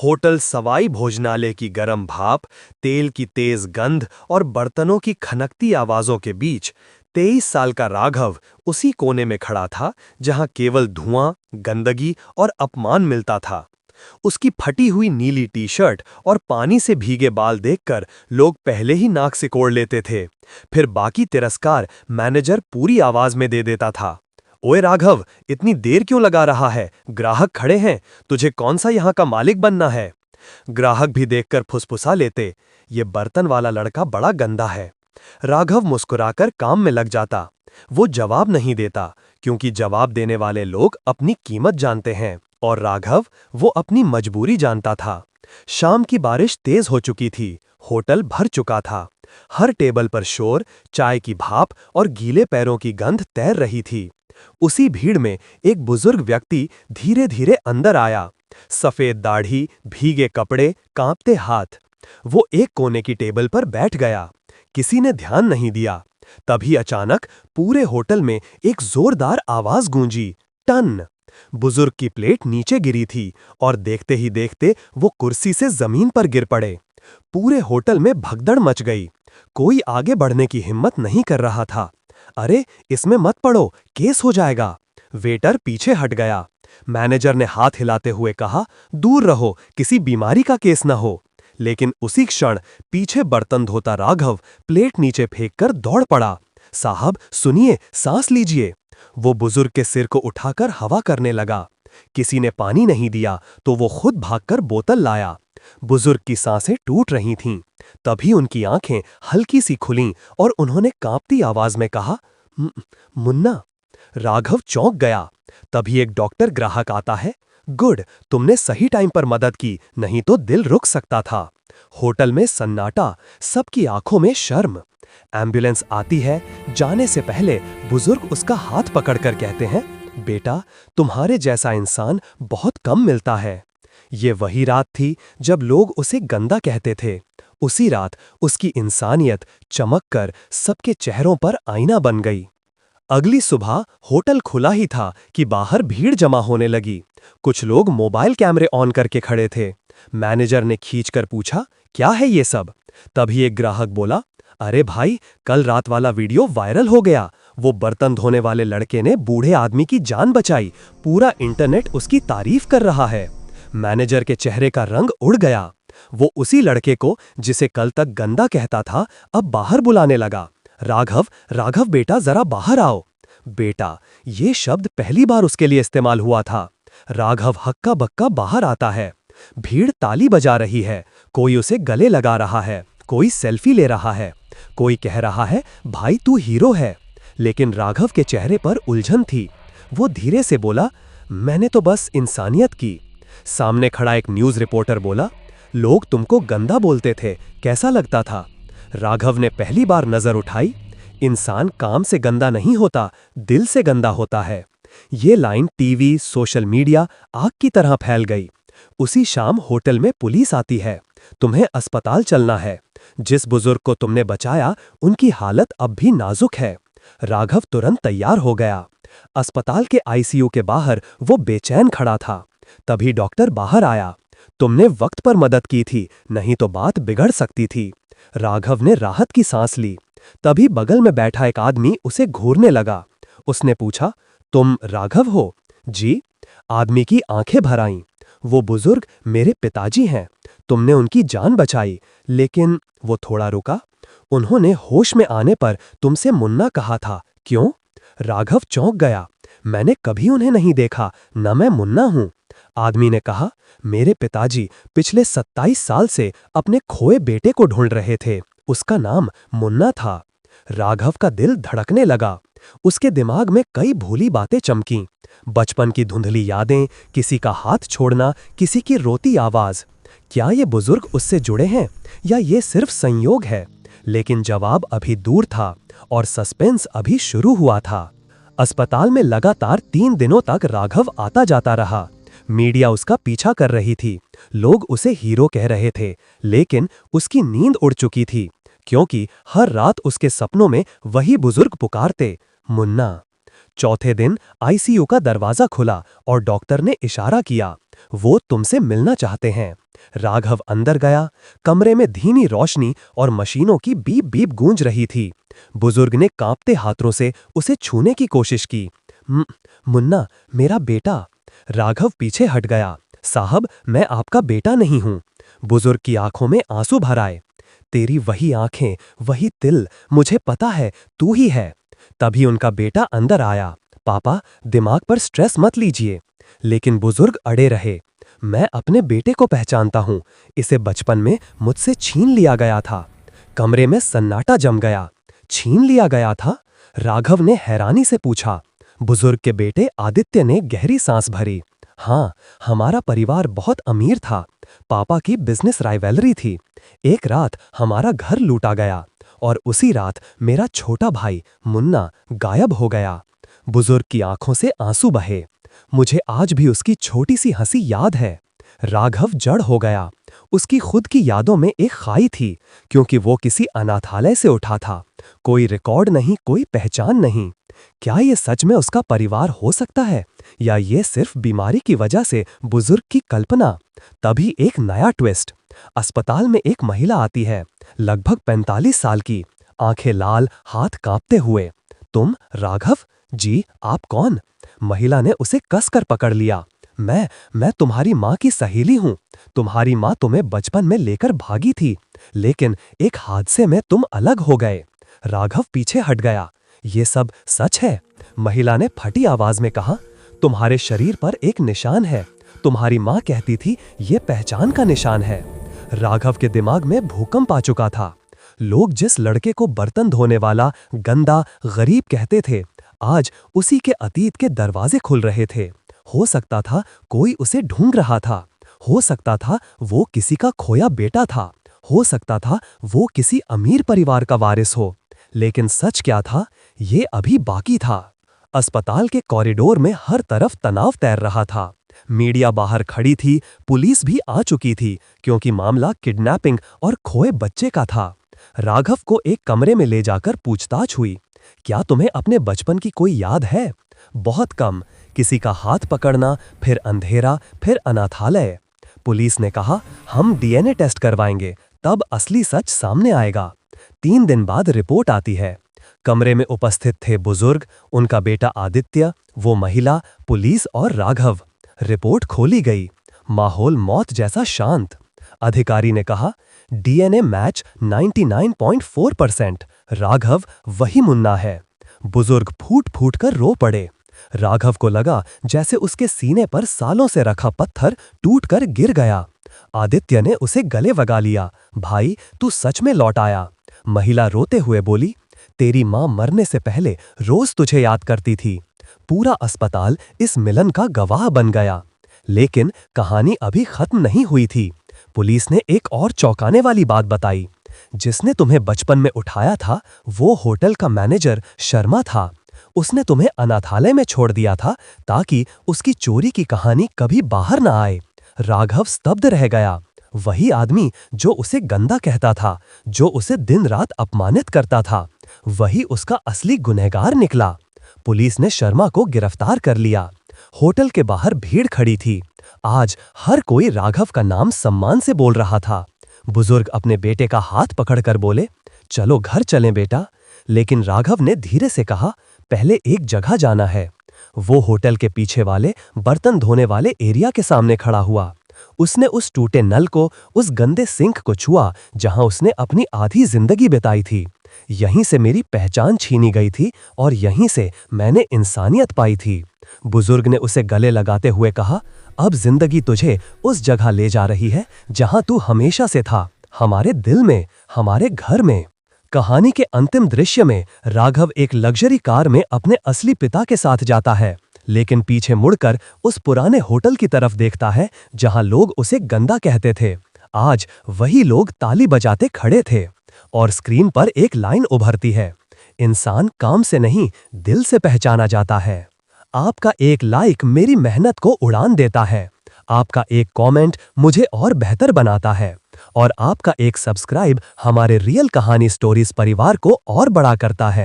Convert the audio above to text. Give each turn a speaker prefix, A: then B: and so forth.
A: Hotel Sawai भोजनालय की गरम भाप, तेल की तेज गंध और बर्तनों की खनकती आवाजों के बीच 23 साल का राघव उसी कोने में खड़ा था जहां केवल धुआं, गंदगी और अपमान मिलता था। उसकी फटी हुई नीली टी शर्ट और पानी से भीगे बाल देखकर लोग पहले ही नाक सिकोड़ लेते थे। फिर बाकी तिरस्कार मैनेजर पूरी आवाज में दे देता था। ओए राघव, इतनी देर क्यों लगा रहा है? ग्राहक खड़े हैं, तुझे कौन सा यहाँ का मालिक बनना है? ग्राहक भी देखकर फुसफुसा लेते, ये बर्तन वाला लड़का बड़ा गंदा है। राघव मुस्कुराकर काम में लग जाता। वो जवाब नहीं देता, क्योंकि जवाब देने वाले लोग अपनी कीमत जानते हैं और राघव वो अपनी मजबूरी जानता था। शाम की बारिश तेज हो चुकी थी, होटल भर चुका था। हर टेबल पर शोर, चाय की भाप और गीले पैरों की गंध तैर रही थी। उसी भीड़ में एक बुजुर्ग व्यक्ति धीरे धीरे अंदर आया। सफेद दाढ़ी, भीगे कपड़े, कांपते हाथ। वो एक कोने की टेबल पर बैठ गया। किसी ने ध्यान नहीं दिया। तभी अचानक पूरे होटल में एक जोरदार आवाज गूंजी, टन। बुजुर्ग की प्लेट नीचे गिरी थी और देखते ही देखते वो कुर्सी से जमीन पर गिर पड़े। पूरे होटल में भगदड़ मच गई। कोई आगे बढ़ने की हिम्मत नहीं कर रहा था। अरे, इसमें मत पड़ो, केस हो जाएगा। वेटर पीछे हट गया। मैनेजर ने हाथ हिलाते हुए कहा, दूर रहो, किसी बीमारी का केस न हो। लेकिन उसी क्षण पीछे बर्तन धोता राघव प्लेट नीचे फेंककर दौड़ पड़ा। साहब सुनिए, सांस लीजिए। वो बुजुर्ग के सिर को उठाकर हवा करने लगा। किसी ने पानी नहीं दिया तो वो खुद भागकर बोतल लाया। बुजुर्ग की सांसें टूट रही थीं। तभी उनकी आंखें हल्की सी खुलीं और उन्होंने कांपती आवाज में कहा, मुन्ना। राघव चौंक गया। तभी एक डॉक्टर ग्राहक आता है। गुड, तुमने सही टाइम पर मदद की, नहीं तो दिल रुक सकता था। होटल में सन्नाटा, सबकी आंखों में शर्म। एम्बुलेंस आती है। जाने से पहले बुजुर्ग उसका हाथ पकड़कर कहते हैं, बेटा, तुम्हारे जैसा इंसान बहुत कम मिलता है। ये वही रात थी जब लोग उसे गंदा कहते थे। उसी रात उसकी इंसानियत चमक कर सबके चेहरों पर आईना बन गई। अगली सुबह होटल खुला ही था कि बाहर भीड़ जमा होने लगी। कुछ लोग मोबाइल कैमरे ऑन करके खड़े थे। मैनेजर ने खींचकर पूछा, क्या है ये सब? तभी एक ग्राहक बोला, अरे भाई, कल रात वाला वीडियो वायरल हो गया। वो बर्तन धोने वाले लड़के ने बूढ़े आदमी की जान बचाई। पूरा इंटरनेट उसकी तारीफ कर रहा है। मैनेजर के चेहरे का रंग उड़ गया। वो उसी लड़के को जिसे कल तक गंदा कहता था अब बाहर बुलाने लगा। राघव, राघव बेटा, जरा बाहर आओ। बेटा, ये शब्द पहली बार उसके लिए इस्तेमाल हुआ था। राघव हक्का बक्का बाहर आता है। भीड़ ताली बजा रही है। कोई उसे गले लगा रहा है, कोई सेल्फी ले रहा है, कोई कह रहा है, भाई तू हीरो है। लेकिन राघव के चेहरे पर उलझन थी। वो धीरे से बोला, मैंने तो बस इंसानियत की। सामने खड़ा एक न्यूज़ रिपोर्टर बोला, लोग तुमको गंदा बोलते थे, कैसा लगता था? राघव ने पहली बार नजर उठाई। इंसान काम से गंदा नहीं होता, दिल से गंदा होता है। ये लाइन टीवी, सोशल मीडिया आग की तरह फैल गई। उसी शाम होटल में पुलिस आती है। तुम्हें अस्पताल चलना है। जिस बुजुर्ग को तुमने बचाया उनकी हालत अब भी नाजुक है। राघव तुरंत तैयार हो गया। अस्पताल के आईसीयू के बाहर वो बेचैन खड़ा था। तभी डॉक्टर बाहर आया। तुमने वक्त पर मदद की थी, नहीं तो बात बिगड़ सकती थी। राघव ने राहत की सांस ली। तभी बगल में बैठा एक आदमी उसे घूरने लगा। उसने पूछा, तुम राघव हो? जी। आदमी की आंखें भर आईं। वो बुजुर्ग मेरे पिताजी हैं। तुमने उनकी जान बचाई। लेकिन वो थोड़ा रुका। उन्होंने होश में आने पर तुमसे मुन्ना कहा था, क्यों? राघव चौंक गया। मैंने कभी उन्हें नहीं देखा, न मैं मुन्ना हूं। आदमी ने कहा, मेरे पिताजी पिछले 27 साल से अपने खोए बेटे को ढूंढ रहे थे। उसका नाम मुन्ना था। राघव का दिल धड़कने लगा। उसके दिमाग में कई भूली बातें चमकीं। बचपन की धुंधली यादें, किसी का हाथ छोड़ना, किसी की रोती आवाज। क्या ये बुजुर्ग उससे जुड़े हैं या ये सिर्फ संयोग है? लेकिन जवाब अभी दूर था और सस्पेंस अभी शुरू हुआ था। अस्पताल में लगातार 3 दिनों तक राघव आता जाता रहा। मीडिया उसका पीछा कर रही थी। लोग उसे हीरो कह रहे थे, लेकिन उसकी नींद उड़ चुकी थी, क्योंकि हर रात उसके सपनों में वही बुजुर्ग पुकारते, मुन्ना। चौथे दिन आईसीयू का दरवाजा खुला और डॉक्टर ने इशारा किया, वो तुमसे मिलना चाहते हैं। राघव अंदर गया। कमरे में धीमी रोशनी और मशीनों की बीप बीप गूंज रही थी। बुजुर्ग ने कांपते हाथों से उसे छूने की कोशिश की। मुन्ना, मेरा बेटा। राघव पीछे हट गया। साहब, मैं आपका बेटा नहीं हूं। बुजुर्ग की आंखों में आंसू भर आए। तेरी वही आंखें, वही तिल, मुझे पता है तू ही है। तभी उनका बेटा अंदर आया। पापा, दिमाग पर स्ट्रेस मत लीजिए। लेकिन बुजुर्ग अड़े रहे। मैं अपने बेटे को पहचानता हूं, इसे बचपन में मुझसे छीन लिया गया था। कमरे में सन्नाटा जम गया। छीन लिया गया था? राघव ने हैरानी से पूछा। बुजुर्ग के बेटे आदित्य ने गहरी सांस भरी। हाँ, हमारा परिवार बहुत अमीर था। पापा की बिजनेस राइवलरी थी। एक रात हमारा घर लूटा गया और उसी रात मेरा छोटा भाई मुन्ना गायब हो गया। बुजुर्ग की आंखों से आंसू बहे। मुझे आज भी उसकी छोटी सी हंसी याद है। राघव जड़ हो गया। उसकी खुद की यादों में एक खाई थी, क्योंकि वो किसी अनाथालय से उठा था। कोई रिकॉर्ड नहीं, कोई पहचान नहीं। क्या ये सच में उसका परिवार हो सकता है, या ये सिर्फ बीमारी की वजह से बुजुर्ग की कल्पना? तभी एक नया ट्विस्ट। अस्पताल में एक महिला आती है, लगभग 45 साल की, आंखें लाल, हाथ कांपते हुए। तुम राघव? जी, आप कौन? महिला ने उसे कसकर पकड़ लिया। मैं तुम्हारी माँ की सहेली हूँ। तुम्हारी माँ तुम्हें बचपन में लेकर भागी थी, लेकिन एक हादसे में तुम अलग हो गए। राघव पीछे हट गया। ये सब सच है? महिला ने फटी आवाज में कहा। तुम्हारे शरीर पर एक निशान है। तुम्हारी माँ कहती थी ये पहचान का निशान है। राघव के दिमाग में भूकंप आ चुका था। लोग जिस लड़के को बर्तन धोने वाला, गंदा, गरीब कहते थे, आज उसी के अतीत के दरवाजे खुल रहे थे। हो सकता था कोई उसे ढूंढ रहा था। हो सकता था वो किसी का खोया बेटा था। हो सकता था वो किसी अमीर परिवार का वारिस हो। लेकिन सच क्या था, ये अभी बाकी था। अस्पताल के कॉरिडोर में हर तरफ तनाव तैर रहा था। मीडिया बाहर खड़ी थी, पुलिस भी आ चुकी थी, क्योंकि मामला किडनैपिंग और खोए बच्चे का था। राघव को एक कमरे में ले जाकर पूछताछ हुई। क्या तुम्हें अपने बचपन की कोई याद है? बहुत कम। किसी का हाथ पकड़ना, फिर अंधेरा, फिर अनाथालय। पुलिस ने कहा, हम डीएनए टेस्ट करवाएंगे, तब असली सच सामने आएगा। 3 दिन बाद रिपोर्ट आती है। कमरे में उपस्थित थे बुजुर्ग, उनका बेटा आदित्य, वो महिला, पुलिस और राघव। रिपोर्ट खोली गई। माहौल मौत जैसा शांत। अधिकारी ने कहा, डीएनए मैच 99.4%। राघव वही मुन्ना है। बुजुर्ग फूट फूट कर रो पड़े। राघव को लगा जैसे उसके सीने पर सालों से रखा पत्थर टूटकर गिर गया। आदित्य ने उसे गले लगा लिया। भाई, तू सच में लौट आया। महिला रोते हुए बोली, तेरी माँ मरने से पहले रोज तुझे याद करती थी। पूरा अस्पताल इस मिलन का गवाह बन गया। लेकिन कहानी अभी खत्म नहीं हुई थी। पुलिस ने एक और चौंकाने वाली बात बताई। जिसने तुम्हें बचपन में उठाया था, वो होटल का मैनेजर शर्मा था। उसने तुम्हें अनाथालय में छोड़ दिया था ताकि उसकी चोरी की कहानी कभी बाहर ना आए। राघव स्तब्ध रह गया। वही आदमी जो उसे गंदा कहता था, जो उसे दिन रात अपमानित करता था, वही उसका असली गुनहगार निकला। पुलिस ने शर्मा को गिरफ्तार कर लिया। होटल के बाहर भीड़ खड़ी थी। आज हर कोई राघव का नाम सम्मान से बोल रहा था। बुजुर्ग अपने बेटे का हाथ पकड़कर बोले, चलो घर चलें बेटा। लेकिन राघव ने धीरे से कहा, पहले एक जगह जाना है। वो होटल के पीछे वाले बर्तन धोने वाले एरिया के सामने खड़ा हुआ। उसने उस टूटे नल को, उस गंदे सिंक को छुआ जहां उसने अपनी आधी जिंदगी बिताई थी। यहीं से मेरी पहचान छीनी गई थी और यहीं से मैंने इंसानियत पाई थी। बुजुर्ग ने उसे गले लगाते हुए कहा, अब जिंदगी तुझे उस जगह ले जा रही है जहां तू हमेशा से था, हमारे दिल में, हमारे घर में। कहानी के अंतिम दृश्य में राघव एक लग्जरी कार में अपने असली पिता के साथ जाता है, लेकिन पीछे मुड़कर उस पुराने होटल की तरफ देखता है जहां लोग उसे गंदा कहते थे। आज वही लोग ताली बजाते खड़े थे और स्क्रीन पर एक लाइन उभरती है, इंसान काम से नहीं, दिल से पहचाना जाता है। आपका एक लाइक मेरी मेहनत को उड़ान देता है। आपका एक कमेंट मुझे और बेहतर बनाता है, और आपका एक सब्सक्राइब हमारे रियल कहानी स्टोरीज परिवार को और बड़ा करता है।